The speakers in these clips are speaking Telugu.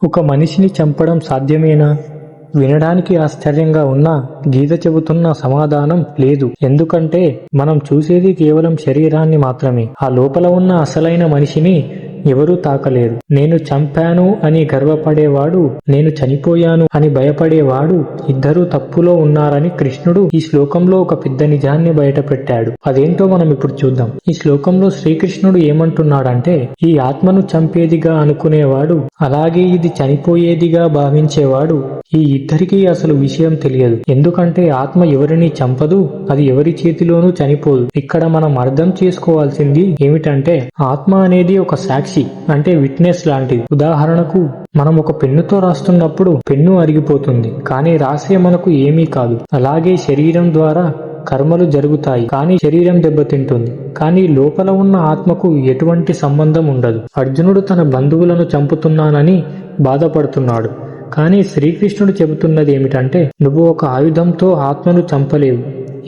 ఒక మనిషిని చంపడం సాధ్యమేనా? వినడానికి ఆశ్చర్యంగా ఉన్నా గీత చెబుతున్న సమాధానం లేదు. ఎందుకంటే మనం చూసేది కేవలం శరీరాన్ని మాత్రమే. ఆ లోపల ఉన్న అసలైన మనిషిని ఎవరూ తాకలేరు. నేను చంపాను అని గర్వపడేవాడు, నేను చనిపోయాను అని భయపడేవాడు ఇద్దరూ తప్పులో ఉన్నారని కృష్ణుడు ఈ శ్లోకంలో ఒక పెద్ద నిజాన్ని బయటపెట్టాడు. అదేంటో మనం ఇప్పుడు చూద్దాం. ఈ శ్లోకంలో శ్రీకృష్ణుడు ఏమంటున్నాడంటే, ఈ ఆత్మను చంపేదిగా అనుకునేవాడు, అలాగే ఇది చనిపోయేదిగా భావించేవాడు, ఈ ఇద్దరికీ అసలు విషయం తెలియదు. ఎందుకంటే ఆత్మ ఎవరిని చంపదు, అది ఎవరి చేతిలోనూ చనిపోదు. ఇక్కడ మనం అర్థం చేసుకోవాల్సింది ఏమిటంటే, ఆత్మ అనేది ఒక సాక్షి, అంటే విట్నెస్ లాంటిది. ఉదాహరణకు మనం ఒక పెన్నుతో రాస్తున్నప్పుడు పెన్ను అరిగిపోతుంది, కానీ రాసే మనకు ఏమీ కాదు. అలాగే శరీరం ద్వారా కర్మలు జరుగుతాయి, కానీ శరీరం దెబ్బతింటుంది. కానీ లోపల ఉన్న ఆత్మకు ఎటువంటి సంబంధం ఉండదు. అర్జునుడు తన బంధువులను చంపుతున్నానని బాధపడుతున్నాడు, కానీ శ్రీకృష్ణుడు చెబుతున్నది ఏమిటంటే, నువ్వు ఒక ఆయుధంతో ఆత్మను చంపలేవు,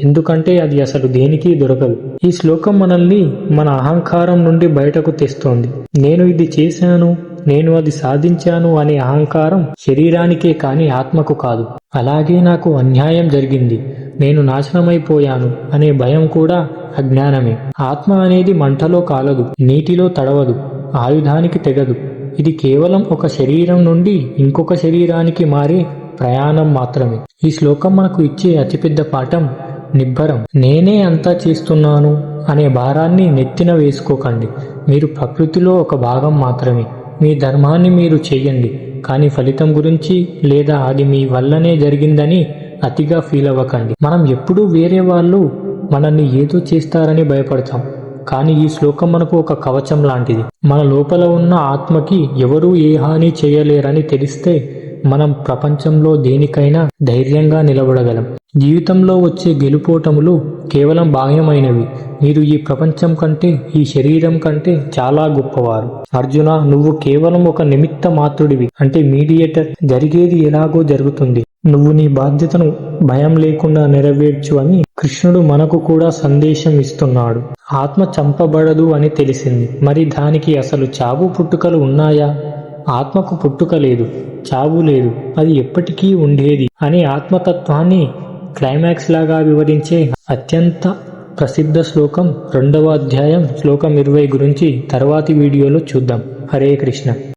ఎందుకంటే అది అసలు దేనికి దొరకదు. ఈ శ్లోకం మనల్ని మన అహంకారం నుండి బయటకు తెస్తోంది. నేను ఇది చేశాను, నేను అది సాధించాను అనే అహంకారం శరీరానికే కాని ఆత్మకు కాదు. అలాగే నాకు అన్యాయం జరిగింది, నేను నాశనమైపోయాను అనే భయం కూడా అజ్ఞానమే. ఆత్మ అనేది మంటలో కాలదు, నీటిలో తడవదు, ఆయుధానికి తెగదు. ఇది కేవలం ఒక శరీరం నుండి ఇంకొక శరీరానికి మారే ప్రయాణం మాత్రమే. ఈ శ్లోకం మనకు ఇచ్చే అతిపెద్ద పాఠం నిబ్బరం. నేనే అంతా చేస్తున్నాను అనే భారాన్ని నెత్తిన వేసుకోకండి. మీరు ప్రకృతిలో ఒక భాగం మాత్రమే. మీ ధర్మాన్ని మీరు చెయ్యండి, కానీ ఫలితం గురించి లేదా అది మీ వల్లనే జరిగిందని అతిగా ఫీల్ అవ్వకండి. మనం ఎప్పుడూ వేరే వాళ్ళు మనల్ని ఏదో చేస్తారని భయపడతాం, కానీ ఈ శ్లోకం మనకు ఒక కవచం లాంటిది. మన లోపల ఉన్న ఆత్మకి ఎవరూ ఏ హాని చేయలేరని తెలిస్తే మనం ప్రపంచంలో దేనికైనా ధైర్యంగా నిలబడగలం. జీవితంలో వచ్చే గెలుపోటములు కేవలం బాహ్యమైనవి. మీరు ఈ ప్రపంచం కంటే, ఈ శరీరం కంటే చాలా గొప్పవారు. అర్జున, నువ్వు కేవలం ఒక నిమిత్త మాత్రుడివి, అంటే మీడియేటర్. జరిగేది ఎలాగో జరుగుతుంది, నువ్వు నీ బాధ్యతను భయం లేకుండా నెరవేర్చు అని కృష్ణుడు మనకు కూడా సందేశం ఇస్తున్నాడు. ఆత్మ చంపబడదు అని తెలిసింది, మరి దానికి అసలు చావు పుట్టుకలు ఉన్నాయా? ఆత్మకు పుట్టుక లేదు, చావు లేదు, అది ఎప్పటికీ ఉండేది అనే ఆత్మతత్వాన్ని క్లైమాక్స్ లాగా వివరించే అత్యంత ప్రసిద్ధ శ్లోకం 2వ అధ్యాయం శ్లోకం 20 గురించి తర్వాతి వీడియోలో చూద్దాం. హరే కృష్ణ.